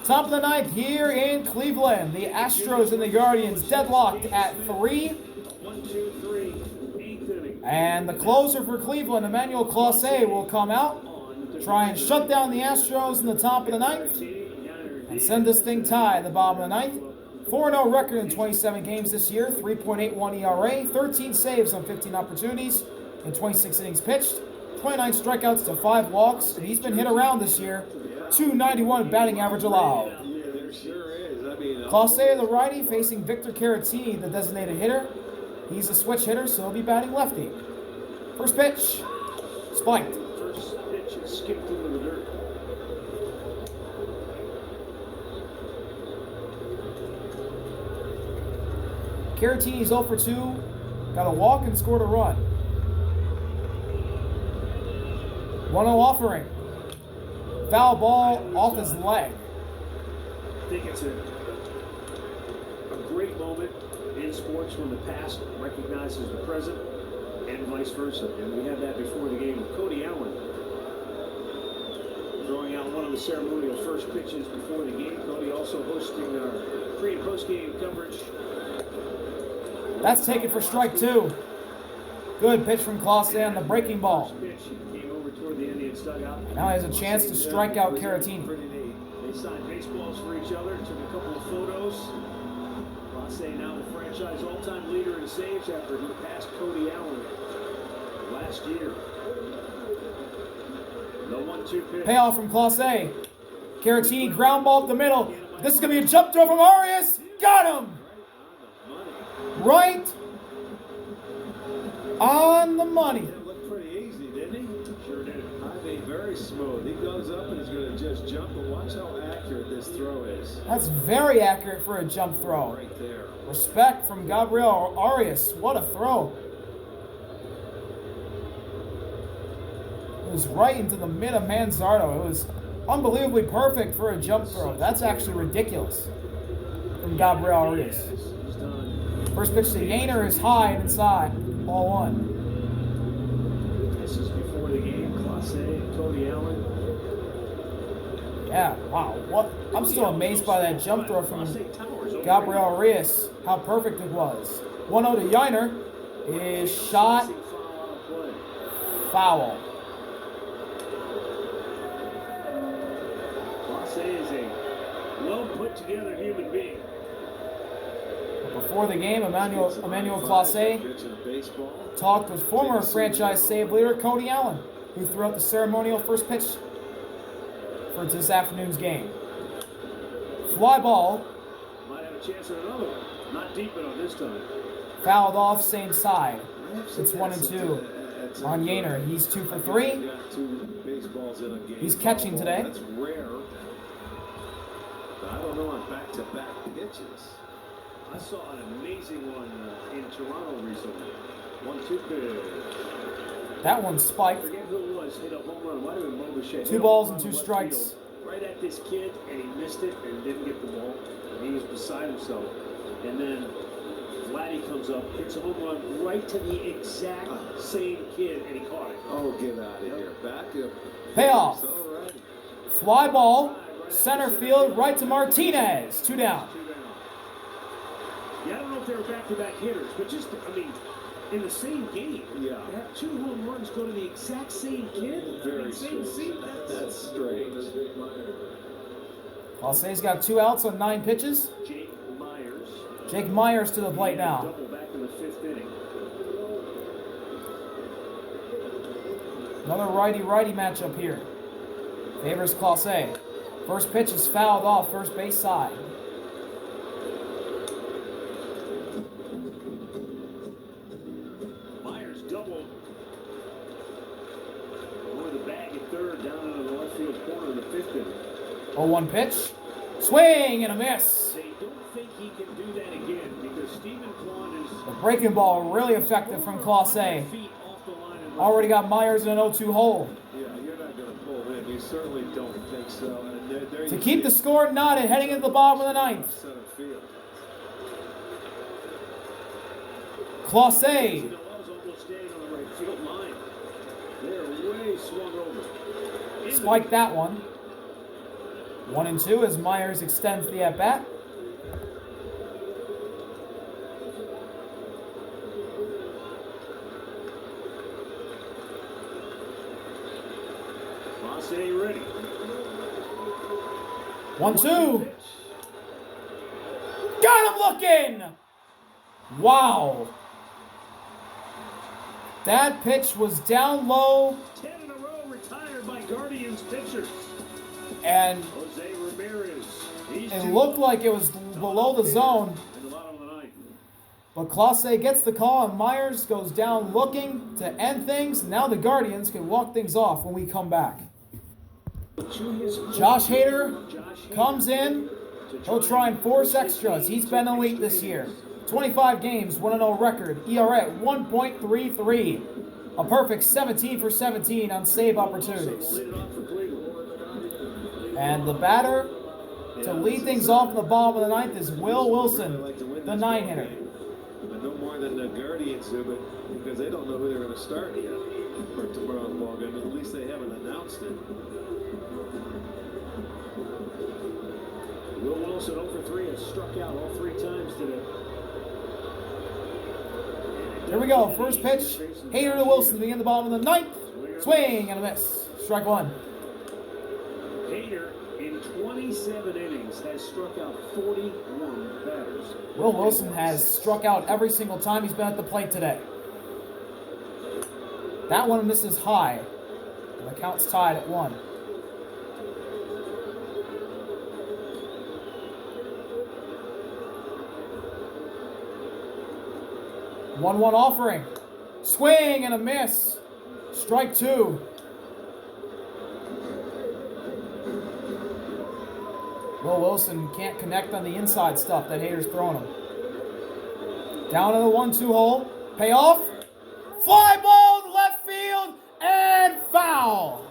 Top of the ninth here in Cleveland. The Astros and the Guardians deadlocked at 3. And the closer for Cleveland, Emmanuel Clase, will come out, try and shut down the Astros in the top of the ninth, and send this thing tied at the bottom of the ninth. 4-0 record in 27 games this year, 3.81 ERA, 13 saves on 15 opportunities in 26 innings pitched, 29 strikeouts to 5 walks, and he's been hit around this year. 291 batting average allowed. Clase, the righty, facing Victor Caratini, the designated hitter. He's a switch hitter, so he'll be batting lefty. First pitch, spiked. First pitch is skipped into the dirt. Caratini's 0 for 2, got a walk and scored a run. 1-0 offering. Foul ball off his leg. I think it's a great moment in sports when the past recognizes the present and vice versa. And we had that before the game with Cody Allen throwing out one of the ceremonial first pitches before the game. Cody also hosting our pre- and post-game coverage. That's taken for strike 2. Good pitch from Clase on the breaking ball. Came over toward the Indians dugout. Now he has a chance to strike out Caratini. They signed baseballs for each other, took a couple of photos. Clase now the franchise all-time leader in saves after he passed Cody Allen last year. The 1-2 pitch. Payoff from Clase. Caratini ground ball up the middle. This is going to be a jump throw from Arias. Got him! Right on the money. It looked pretty easy, didn't he? Sure did. I mean, very smooth. He goes up and he's going to just jump, but watch how accurate this throw is. That's very accurate for a jump throw. Right there. Respect from Gabriel Arias. What a throw. It was right into the mid of Manzardo. It was unbelievably perfect for a jump throw. That's actually ridiculous from Gabriel Arias. First pitch to Yainer is high and inside. Ball 1. This is before the game. Clase and Cody Allen. Yeah, wow. What? I'm still amazed by that jump throw from Gabriel Arias. How perfect it was. 1-0 to Yainer is shot foul. Clase is a well put together human being. Before the game, Emmanuel Clase talked with former franchise save leader Cody Allen, who threw out the ceremonial first pitch for this afternoon's game. Fly ball. Might have a chance at another one. Not deep enough this time. Fouled off, same side. It's 1-2 on Yainer. He's 2 for 3. He's catching today. That's rare. But I don't know on back-to-back pitches. I saw an amazing one in Toronto recently. 1-2 pitch. That one I spiked. forget who it was. Hit a home run. Might have been Mobichet. 2 balls and 2 strikes. Right at this kid, and he missed it and didn't get the ball. And he was beside himself. And then Vladdy comes up, hits a home run right to the exact same kid, and he caught it. Oh, get out of here. Back up. Payoff. All right. Fly ball. Center field, right to Martinez. 2 down. Yeah, I don't know if they were back-to-back hitters, but just, I mean, in the same game, Yeah. to have 2 home runs go to the exact same kid. Very same strange. scene. That's strange. Clase's got 2 outs on 9 pitches. Jake Myers. Jake Myers to the plate now. Double back in the 5th inning. Another righty-righty matchup here. Favors Clase. First pitch is fouled off first base side. Myers doubled. Over the bag at third, down into the left field corner in the 5th inning. 0-1 pitch. Swing and a miss. They don't think he can do that again because Stephen Kwan is The breaking ball really effective from Clase. feet off the line and Already got Myers in an 0-2 hole. Yeah, you're not going to pull him. You certainly don't think so. And there To you keep see the score knotted heading into the bottom of the ninth. center field. Clase. Noel's almost staying on the right field line. They're way swung over. Spiked that one. 1-2 as Myers extends the at-bat. Stay ready. 1-2. Got him looking! Wow. That pitch was down low. 10 in a row retired by Guardians pitchers. And Jose Ramirez. it looked like it was below the zone. In the bottom of the ninth. But Clase gets the call and Myers goes down looking to end things. Now the Guardians can walk things off when we come back. Josh Hader comes in. He'll try and force extras. He's been elite this year. 25 games, 1-0 record. ERA at 1.33. A perfect 17 for 17 on save opportunities. And the batter to lead things off in the bottom of the ninth is Will Wilson, the 9-hitter. No more than the Guardians do, but because they don't know who they're going to start yet for tomorrow's ball game. At least they haven't announced it. Will Wilson 0 for 3 has struck out all 3 times today. Here we go. First pitch. Hader to Wilson to begin the bottom of the ninth. Swing and a miss. Strike one. Hader in 27 innings has struck out 41 batters. Will Wilson has struck out every single time he's been at the plate today. That one misses high. And the count's tied at 1. One offering. Swing and a miss. Strike 2. Will Wilson can't connect on the inside stuff that Hader's throwing him. Down in the 1-2 hole. Payoff. Fly ball to left field and foul.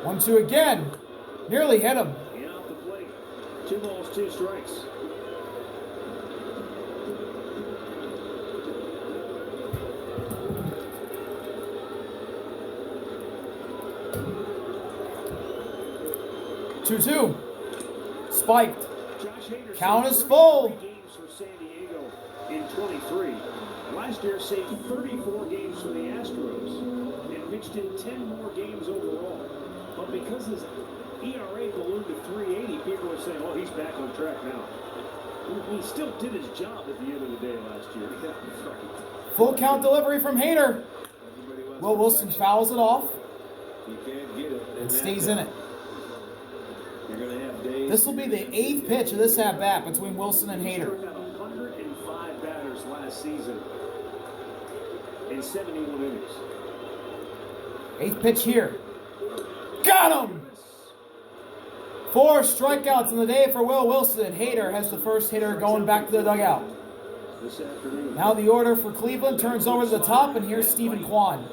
One, two again. Nearly hit him. In off the plate. 2 balls, 2 strikes. Two. Spiked. Josh Hader Count saved is full. 33 games for San Diego in 23. Last year saved 34 games for the Astros and pitched in 10 more games overall. But because his ERA ballooned to 380, people are saying, oh, he's back on track now. He still did his job at the end of the day last year. Full count delivery from Hader. Will Wilson fouls it off You can't get it. and stays in it. You're going to have days. This will be the 8th pitch of this at-bat between Wilson and He Hader. struck out 105 batters last season in 71 innings. 8th pitch here. Got him! 4 strikeouts in the day for Will Wilson. Hader has the first hitter going back to the dugout. This afternoon. Now the order for Cleveland turns over to the top, and here's Stephen Kwan.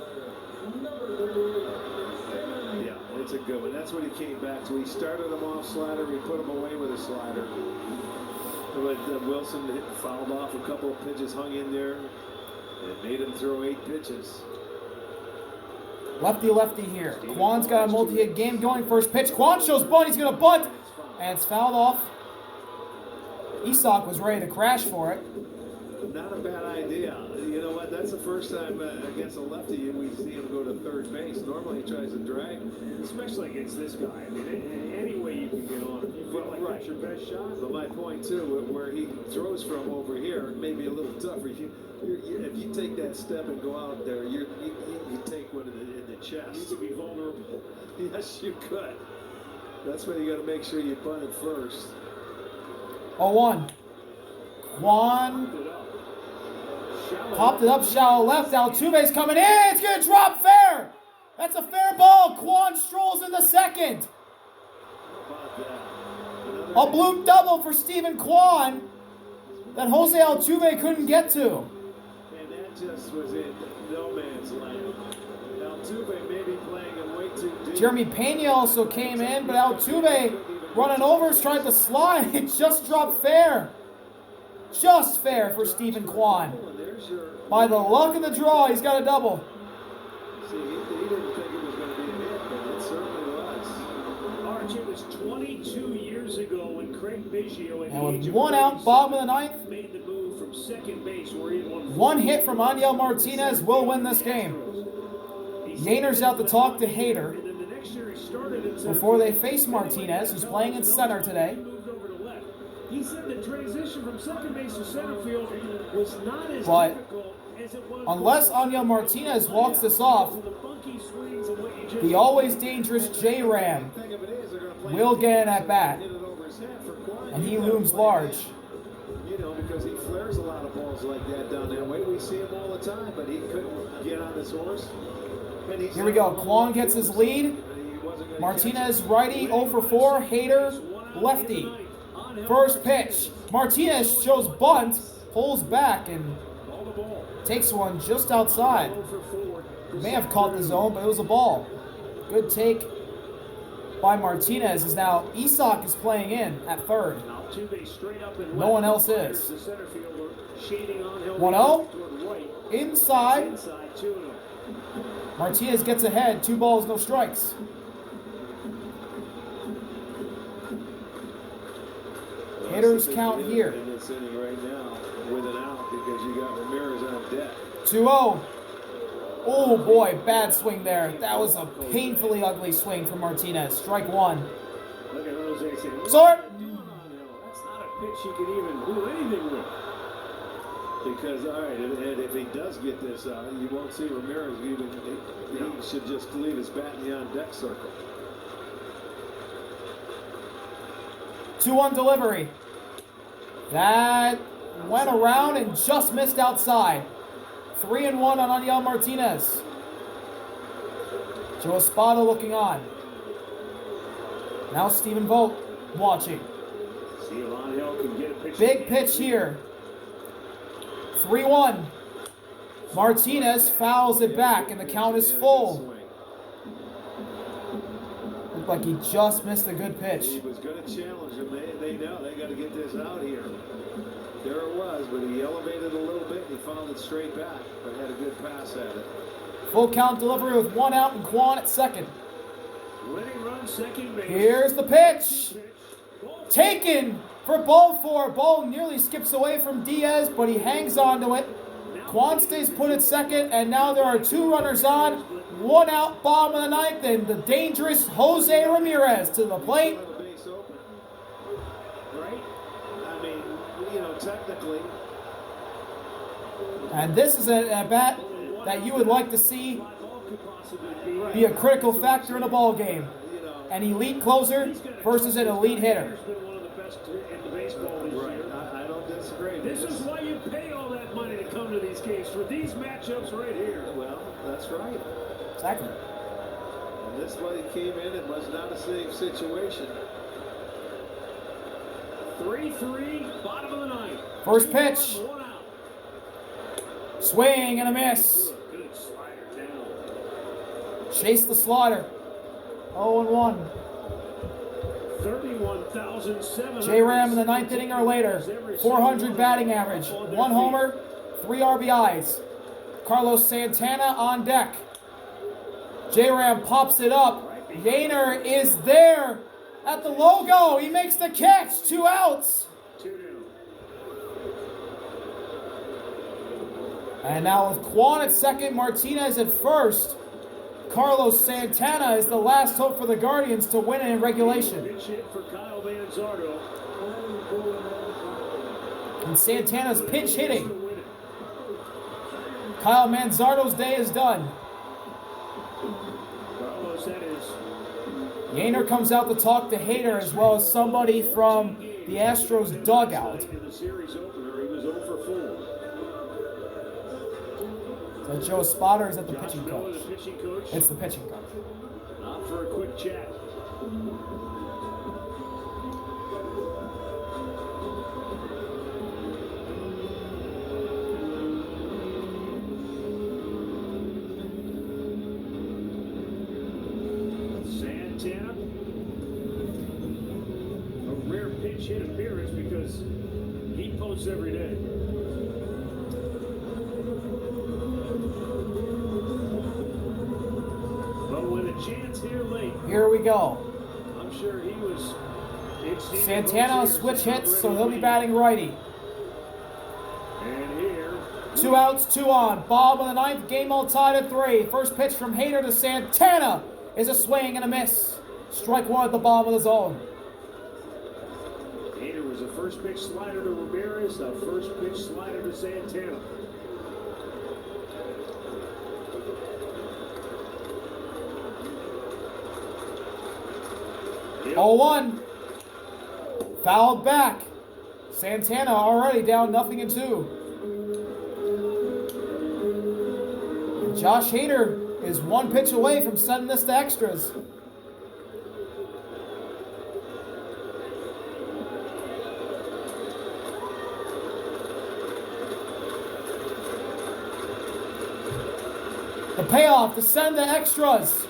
Yeah, it's a good one. That's what he came back to. He started him off slider. He put him away with a slider. But Wilson fouled off a couple of pitches, hung in there, and made him throw 8 pitches. Lefty here. Kwan's got a multi-hit game going. First pitch. Kwan shows bunt. He's going to bunt. And it's fouled off. Isak was ready to crash for it. Not a bad idea. You know what? That's the first time against a lefty we see him go to third base. Normally he tries to drag. Especially against this guy. I mean, any way you can get on him. You feel like that's your best shot. But my point too, where he throws from over here, may be a little tougher. If you take that step and go out there, you take one in the chest. You could be vulnerable. Yes, you could. That's why you got to make sure you bunt it first. 0-1. Kwan popped it up shallow left. Altuve's coming in. It's going to drop fair. That's a fair ball. Kwan strolls in the second. A bloop double for Stephen Kwan that Jose Altuve couldn't get to. And that just was in no man's land. Altuve may be playing him way too deep. Jeremy Pena also came in, but Altuve Running over, tried to slide. It just dropped fair. Just fair for Stephen Kwan. By the luck of the draw, he's got a double. See, he didn't think it was going to be a hit, but it certainly was. Arch, it was 22 years ago when Craig Biggio And with one out, bottom of the ninth, made the move from second base where he had won one hit from Angel Martinez will win this game. Yaner's out to talk to Hader before they face Martinez, who's playing in center today. He said the transition from second base to center field was not as But difficult as it was. unless Angel Martinez walks this off, the always dangerous J-Ram will get an at-bat. And he looms large. You know, because he flares a lot of balls like that down that way. We see him all the time, but he couldn't get on his horse. Here we go. Kwan gets his lead. Martinez righty 0 for 4. Hader lefty. First pitch. Martinez shows bunt, pulls back, and takes one just outside. May have caught the zone, but it was a ball. Good take by Martinez. Is now Isak is playing in at third. No one else is. 1-0. Inside. Martinez gets ahead. 2 balls, no strikes. Hitters count here. In this inning right now with an out because you got Ramirez on deck. 2-0. Oh boy, bad swing there. That was a painfully ugly swing from Martinez. Strike one. Look at Jose saying, Sir. that's not a pitch you can even do anything with. Because, all right, and if he does get this out, you won't see Ramirez even. He should just leave his bat in the on-deck circle. 2-1 delivery. That went around and just missed outside. 3-1 on Angel Martinez. Joe Espada looking on. Now Stephen Vogt watching. Big pitch here. 3-1. Martinez fouls it back and the count is full. Looked like he just missed a good pitch. He was going to challenge him. They know they got to get this out here. There it was, but he elevated a little bit and he found it straight back, but had a good pass at it. Full count delivery with 1 out and Kwan at second. Run second base. Here's the pitch. Taken for ball 4. Ball nearly skips away from Diaz, but he hangs on to it. Kwan stays put at second, and now there are 2 runners on. 1 out, bottom of the ninth, and the dangerous Jose Ramirez to the plate. Right? I mean, you know, technically. And this is a bat that you would like to see be a critical factor in a ball game. An elite closer versus an elite hitter. I don't disagree. This is why you pay all that money to come to these games, for these matchups right here. Well, that's right. Exactly. And this way he came in, it was not a safe situation. 3-3, bottom of the ninth. First pitch. 1 out. Swing and a miss. Good slider down. Chase the slaughter. 0-1. 31,700. J-Ram in the ninth inning or later. 400 batting average. 1 homer, 3 RBIs. Carlos Santana on deck. J-Ram pops it up. Yaner is there at the logo. He makes the catch. 2 outs. 2 down. And now with Kwan at second, Martinez at first. Carlos Santana is the last hope for the Guardians to win it in regulation. Pitch hit for Kyle Manzardo. And Santana's pinch hitting. Kyle Manzardo's day is done. Carlos, that is. Yaner comes out to talk to Hader as well as somebody from the Astros dugout. In the series opener, he was 0 for 4. So Joe Spotter is at the Josh pitching Miller, coach. the pitching coach. It's the pitching coach. Out for a quick chat. Santana. close every day. But with a chance here late. Here we go. I'm sure he was. Santana switch hits, so he'll be batting righty. And here. 2 outs, 2 on. Bottom of the ninth, game all tied at 3. First pitch from Hader to Santana is a swing and a miss. Strike 1 at the bottom of the zone. Hader was a first pitch slider to Ramirez, a first pitch slider to Santana. Yep. 0-1. Fouled back. Santana already down 0-2. And Josh Hader is 1 pitch away from sending this to extras. The payoff to send to extras.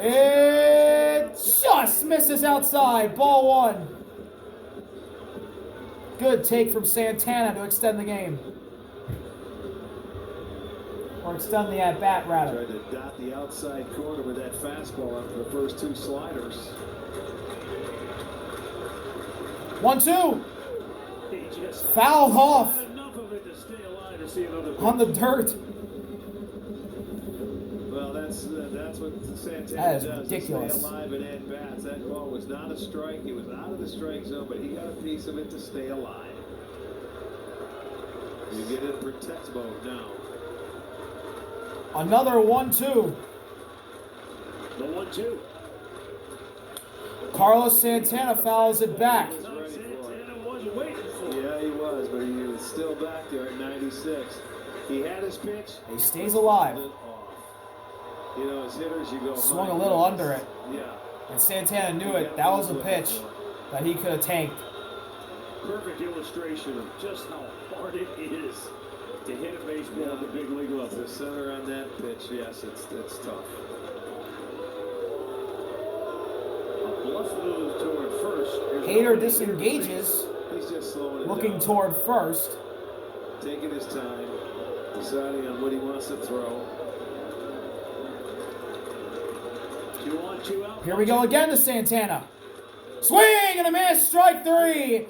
It just misses outside. Ball 1. Good take from Santana to extend the game. Or extend the at-bat, rather. Tried to dot the outside corner with that fastball after the first 2 sliders. 1-2. Foul off on the dirt. Well, that's what Santana That is does. ridiculous. Stay alive and at bats. That ball was not a strike. He was out of the strike zone, but he got a piece of it to stay alive. You get in protect mode now. Another 1-2. The 1-2. Carlos Santana fouls it back. Santana was waiting for it. Yeah, he was, but he was still back there at 96. He had his pitch. He stays alive. You know, as hitters, you go. Swung a little under it. Yeah. And Santana knew it. That was a pitch that he could have tanked. Perfect illustration of just how hard it is to hit a baseball at the big league level. The center on that pitch, yes, it's tough. A bluff move toward first. Hader disengages, He's just slowing it looking down. toward first. Taking his time, deciding on what he wants to throw. 2 on, 2 out. Here we go again to Santana. Swing and a miss, strike 3.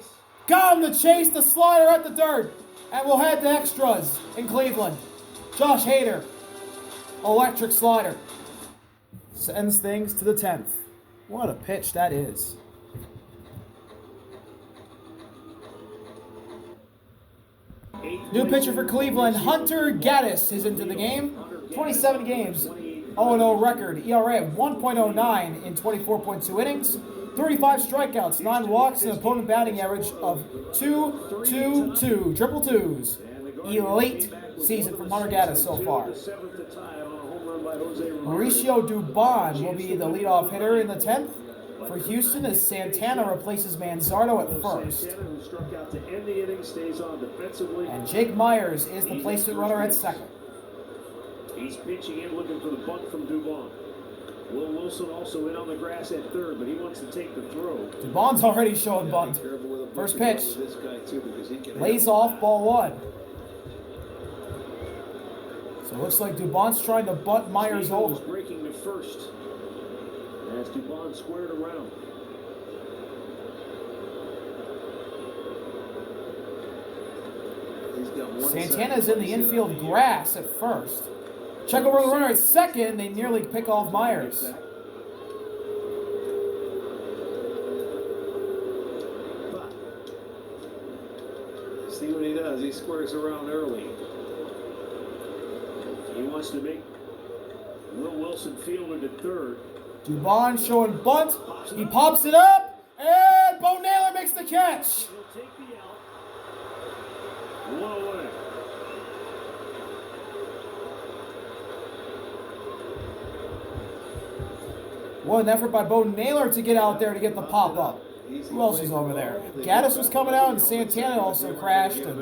Got him to chase the slider at the dirt. And we'll head to extras in Cleveland. Josh Hader, electric slider. Sends things to the 10th. What a pitch that is. New pitcher for Cleveland, Hunter Gaddis is into the game. 27 games, 0-0 record, ERA of 1.09 in 24.2 innings, 35 strikeouts, 9 walks, and opponent batting average of 2.22, triple twos. Elite season from Hunter Gaddis so far. Mauricio Dubon will be the leadoff hitter in the 10th. For Houston, as Santana replaces Manzardo at first. And Jake Myers is the placement runner at second. He's pitching in, looking for the bunt from Dubon. Will Wilson also in on the grass at third, but he wants to take the throw. Dubon's already showing bunt. First pitch. Lays off, ball 1. So it looks like Dubon's trying to bunt Myers over. Breaking to first. As Dubon squared around. Santana's in the infield grass at first. Check over the runner at second. They nearly pick off Myers. See what he does. He squares around early. He wants to make Will Wilson fielder to third. Dubon showing bunt. He pops it up. And Bo Naylor makes the catch. He'll take the out. 1 away. What an effort by Bo Naylor to get out there to get the pop up. Who else is over there? Gaddis was coming out and Santana also crashed. And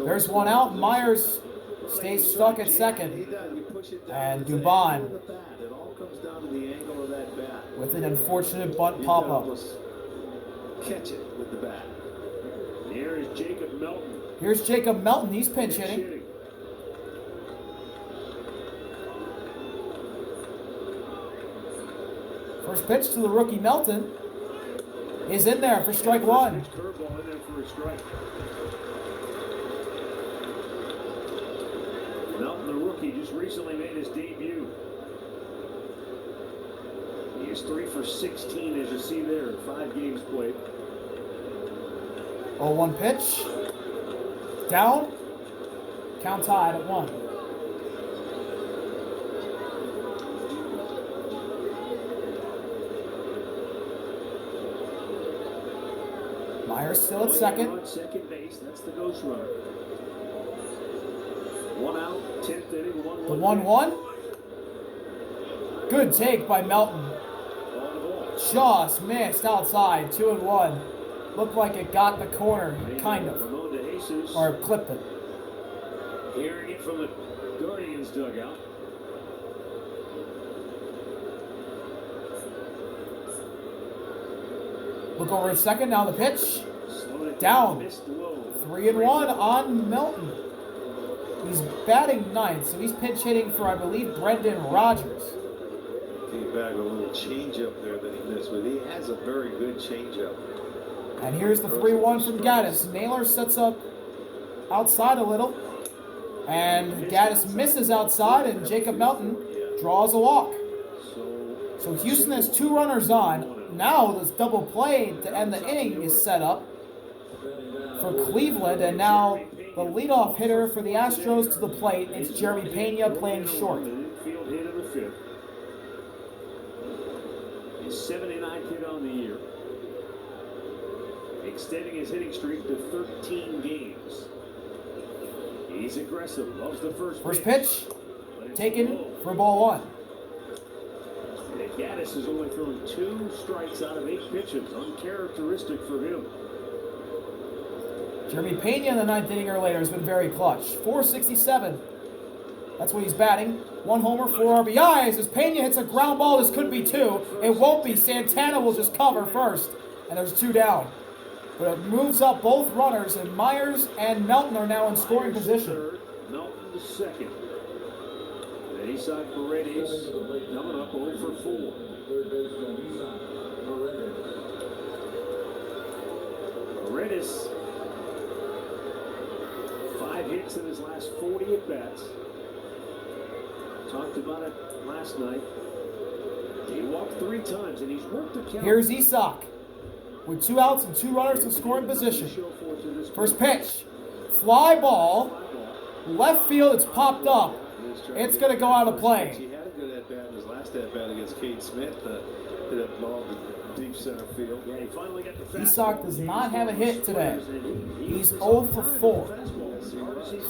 there's 1 out. Myers stays stuck at second. And Dubon with an unfortunate bunt pop up. Catch it with the bat. Here is Jacob Melton. Here's Jacob Melton. He's pinch hitting. First pitch to the rookie Melton is in there for strike one. Curveball in there for a strike. Melton, the rookie, just recently made his debut. He is 3 for 16, as you see there, in 5 games played. 0-1 pitch. Down. Count tied at 1. Myers still at second. On second base, that's the ghost runner. 1 out, 10th inning, 1-1. The 1-1. Good take by Melton. Just missed outside. 2-1. Looked like it got the corner, kind of. Or clipped it. Hearing it from the Guardians dugout. Look over at second. Now the pitch. Down. 3-1 on Melton. He's batting ninth, so he's pinch hitting for, I believe, Brendan Rodgers. Came back with a little changeup there that he missed with. He has a very good changeup. And here's the 3-1 from Gaddis. Naylor sets up outside a little. And Gaddis misses outside, and Jacob Melton draws a walk. So Houston has 2 runners on. Now this double play to end the inning is set up for Cleveland, and now the leadoff hitter for the Astros to the plate. It's Jeremy Pena playing short. Infield hit in the 5th. His 79th hit on the year, extending his hitting streak to 13 games. He's aggressive, loves the first pitch, taken for ball 1. And Gaddis has only thrown 2 strikes out of 8 pitches, uncharacteristic for him. Jeremy Pena in the 9th inning or later has been very clutch. 467. That's what he's batting. 1 homer, 4 RBIs. As Pena hits a ground ball, this could be 2. It won't be. Santana will just cover first. And there's 2 down. But it moves up both runners, and Myers and Melton are now in scoring position. Third, Melton the second. And Isaac Paredes coming up 0 for 4. Paredes, 5 hits in his last 40 at-bats. Talked about it last night. He walked 3 times, and he's worked the count. Here's Isaac with 2 outs and 2 runners in scoring position. First pitch. Fly ball. Left field, it's popped up. It's going to go out of play. He had a good at-bat in his last at-bat against Cade Smith. Hit that ball to deep center field. Yeah, he finally got the Isaac does not have a hit today. He's 0 for 4.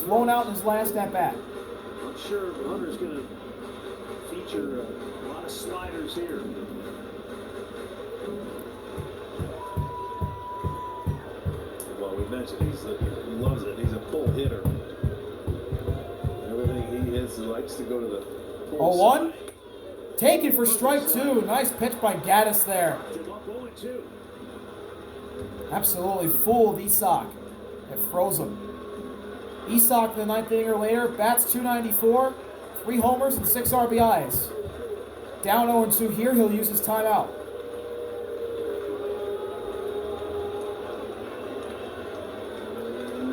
Thrown out in his last at-bat. I'm sure Hunter's going to feature a lot of sliders here. Well, we mentioned he loves it. He's a pull hitter. Everything he hits, he likes to go to the pull 0-1. Taken for strike 2. Nice pitch by Gaddis there. Absolutely fooled Isaac. It froze him. Isaac in the 9th inning or later bats .294, 3 homers and 6 RBIs. Down 0-2 here. He'll use his timeout.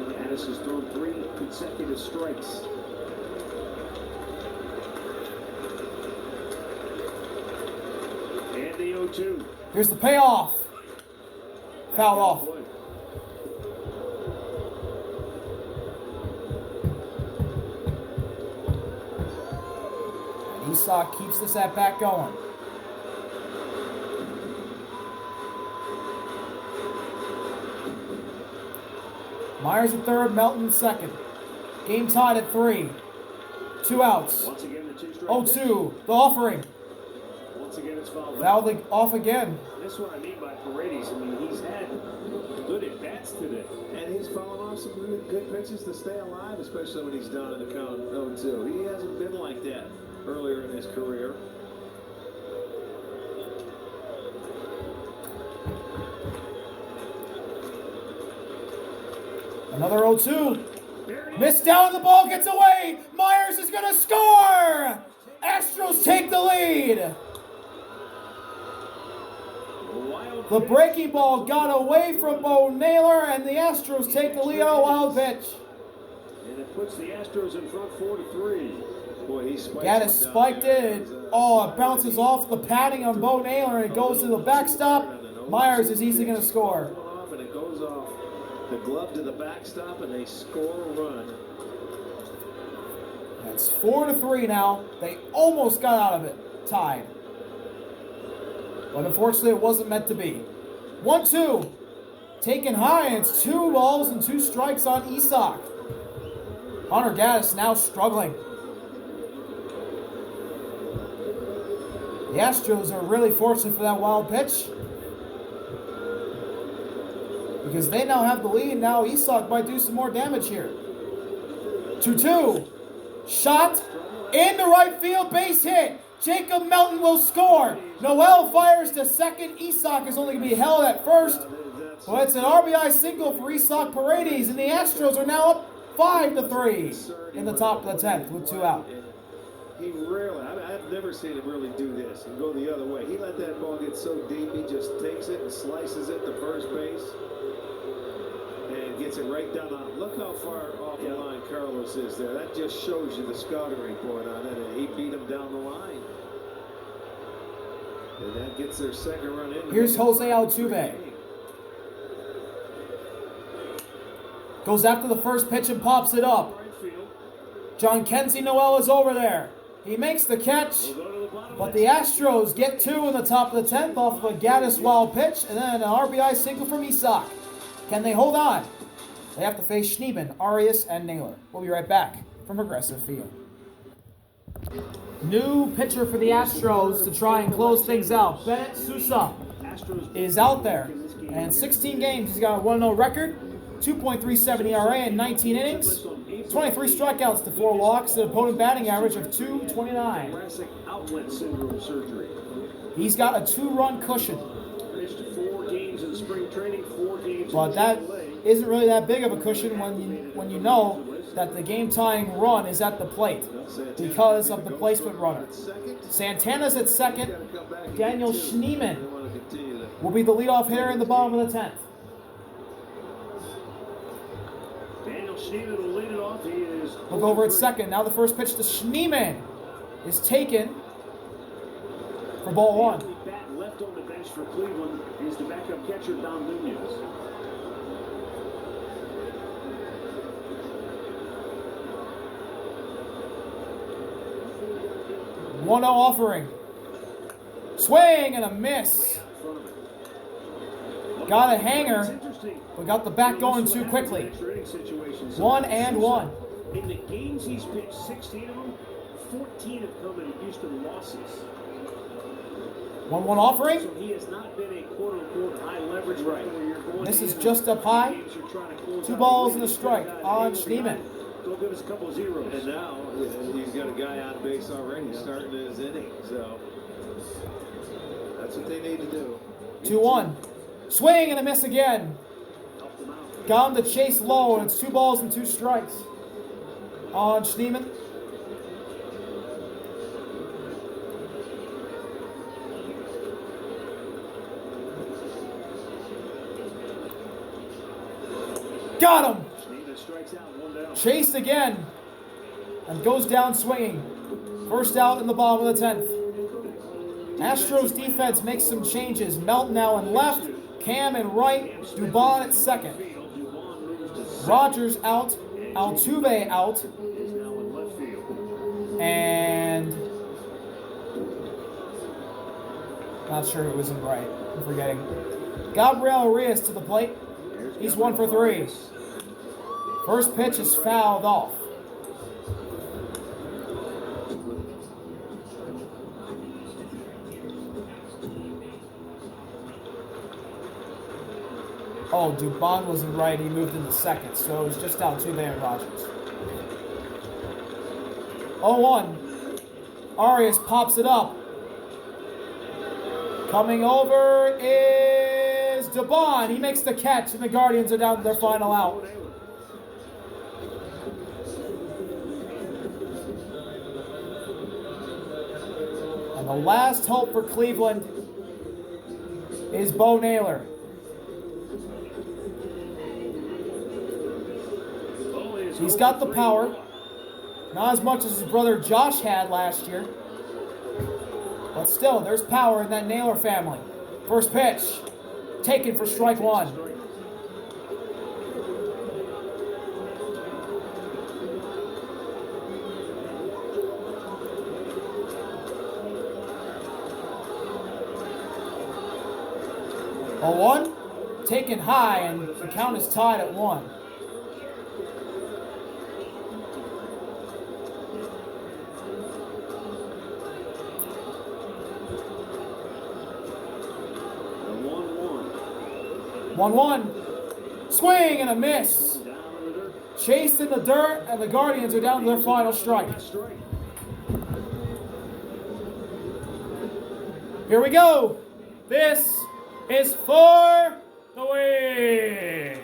Gaddis has thrown 3 consecutive strikes. And the 0-2. Here's the payoff. Foul off. And Isaac keeps this at bat going. Myers at third, Melton second. Game tied at 3. 2 outs. Once again, the 2 strike. 0-2. The offering. Once again, it's fouled back. Fouled off again. That's what I mean by Paredes. I mean, he's had good at-bats today. And he's fallen off some good pitches to stay alive, especially when he's down in the count 0-2. He hasn't been like that earlier in his career. Another 0-2. Missed down, the ball gets away. Myers is going to score. Astros take the lead. The breaking ball got away from Bo Naylor, and the Astros take the lead on a wild pitch. And it puts the Astros in front 4-3. Boy, he Gaddis spiked it. Oh, it bounces off the padding on Bo Naylor, and it goes to the backstop. Myers is easily going to score. And it goes off the glove to the backstop, and they score a run. It's 4-3 now. They almost got out of it, tied. But unfortunately, it wasn't meant to be. 1-2. Taken high, and it's 2 balls and 2 strikes on Isak. Hunter Gaddis now struggling. The Astros are really fortunate for that wild pitch, because they now have the lead. Now Isak might do some more damage here. 2-2. Shot into right field, base hit. Jacob Melton will score. Noel fires to second. Isak is only going to be held at first. But it's an RBI single for Isak Paredes, and the Astros are now up 5-3 in the top of the 10th with 2 out. He rarely, I've never seen him really do this and go the other way. He let that ball get so deep, he just takes it and slices it to first base and gets it right down on. Look how far off the line Carlos is there. That just shows you the scouting report on it, and he beat him down the line. And that gets their second run in. Here's Jose Altuve. Goes after the first pitch and pops it up. John Kenzie Noel is over there. He makes the catch, but the Astros get 2 in the top of the 10th off of a Gaddis wild pitch, and then an RBI single from Isak. Can they hold on? They have to face Schneeman, Arias, and Naylor. We'll be right back from Progressive Field. New pitcher for the Astros to try and close things out. Bennett Sousa is out there. And in 16 games, he's got a 1-0 record, 2.37 ERA in 19 innings, 23 strikeouts to 4 walks, an opponent batting average of .229. Thoracic outlet syndrome surgery. He's got a 2-run cushion. Finished 4 games in spring training, 4 games But in that AAA. isn't really that big of a cushion when you know that the game-tying run is at the plate because of the placement runner. Santana's at second. Daniel Schneeman will be the leadoff hitter in the bottom of the 10th. Daniel Schneeman will lead it off. He is Look over at second. Now the first pitch to Schneeman is taken for ball 1. The bat left on the bench for Cleveland is the backup catcher, Don Nunez. One 0 offering. Swing and a miss. Got a hanger, but got the bat going too quickly. 1-1. In the games he's pitched, 16 of them, 14 have come in Houston losses. 1-1 offering. So he has not been a quote-unquote high leverage right. Where you're going This is just up high. 2 balls and a strike on Schneeman. Go give us a couple of zeros. And now he's got a guy on base already starting his inning. So that's what they need to do. 2-1. Swing and a miss again. Got him to chase low, and it's 2 balls and 2 strikes on Schneeman. Got him. Chased again and goes down swinging. First out in the bottom of the 10th. Astros defense makes some changes. Melton now in left, Cam in right, Dubon at second. Rogers out, Altuve out, and not sure who was in right. I'm forgetting. Gabriel Arias to the plate. He's 1 for 3. First pitch is fouled off. Oh, Dubon was in right. He moved into second, so it was just Altuve and Rogers. 0-1. Arias pops it up. Coming over is Dubon. He makes the catch, and the Guardians are down to their final out. And the last hope for Cleveland is Bo Naylor. He's got the power. Not as much as his brother Josh had last year. But still, there's power in that Naylor family. First pitch, taken for strike one. A 1, taken high, and the count is tied at 1. The 1-1. 1-1. Swing and a miss. Chased in the dirt, and the Guardians are down to their final strike. Here we go. This is for the win.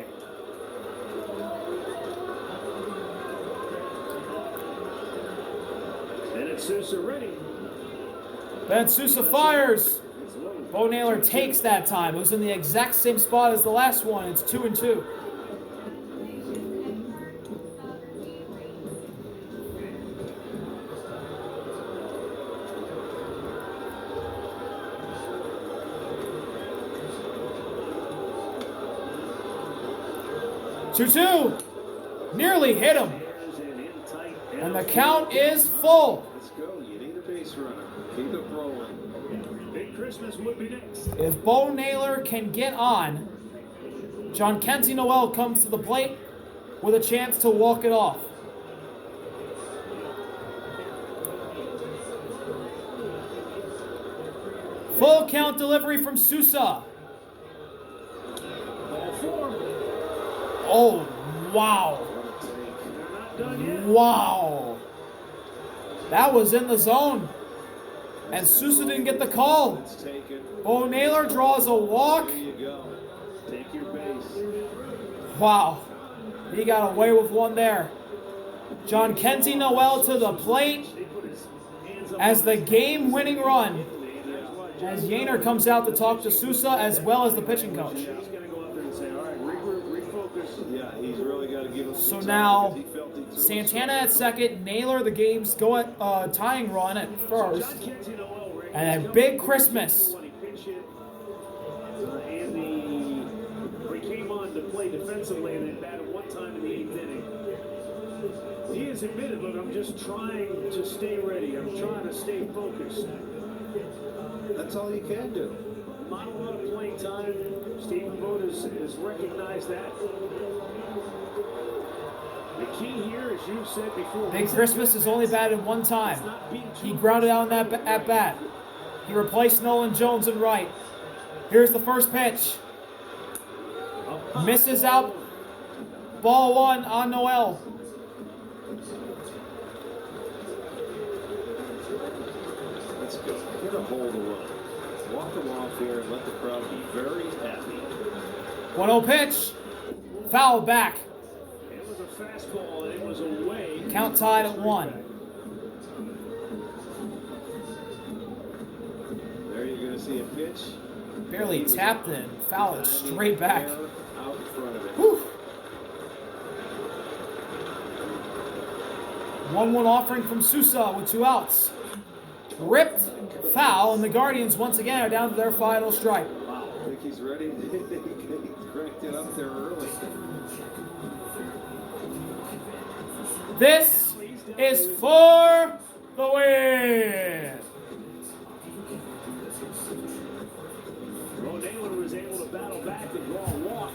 And it's Sousa ready. Ben Sousa fires. Bo Naylor takes that time. It was in the exact same spot as the last one. It's 2-2. Two. Nearly hit him. And the count is full. Let's go. You need a base runner. Keep it rolling. Big Christmas would be next. If Bo Naylor can get on, John Kenzie Noel comes to the plate with a chance to walk it off. Full count delivery from Sousa. Oh, wow. Wow. That was in the zone. And Sousa didn't get the call. Bo Naylor draws a walk. There you go. Take your base. Wow. He got away with one there. John Kenzie Noel to the plate as the game-winning run. As Yainer comes out to talk to Sousa as well as the pitching coach. Yeah, he's really got to give him So now, Santana at second, Naylor the game's tying run at first, and a big Christmas. He came on to play defensively and then batted one time in the 8th inning. He has admitted, look, I'm just trying to stay ready. I'm trying to stay focused. That's all you can do. Not a lot of playing time. Stephen Vogt has recognized that. The key here, as you've said before, Big Christmas has only batted one time. He grounded out on that at bat. He replaced Nolan Jones in right. Here's the first pitch. Misses out. Ball 1 on Noel. Let's go. Get a hold of one. Walk them off here and let the crowd be very happy. 1-0 pitch. Foul back. It was a fastball and it was away. Count tied at 1. There you're going to see a pitch. Barely tapped in. Foul it straight back. Out in front of it. Whew. 1-1 offering from Sousa with 2 outs. Ripped, foul, and the Guardians once again are down to their final strike. Wow, I think he's ready. He cracked it up there early. This is for the win. Bo Naylor was able to battle back and draw a walk.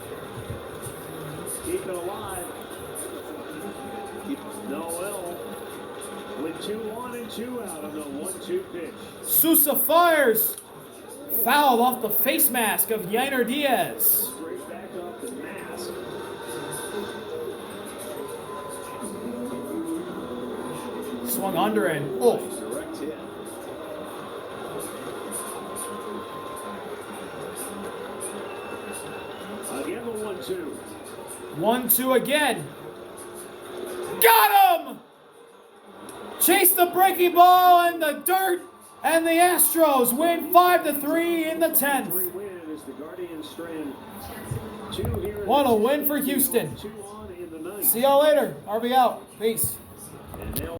Keep it alive. Noel with 2 on and 2 out on the 1-2 pitch. Sousa fires. Foul off the face mask of Yainer Diaz. Straight back off the mask. Swung under and oh. Direct hit. Again the 1-2. 1-2 again. Got him! Chased the breaking ball in the dirt And the Astros win 5-3 in the 10th. Win as the Guardians strand 2 here. What a win for Houston. 2 on in the ninth. See y'all later. RB out. Peace. And they'll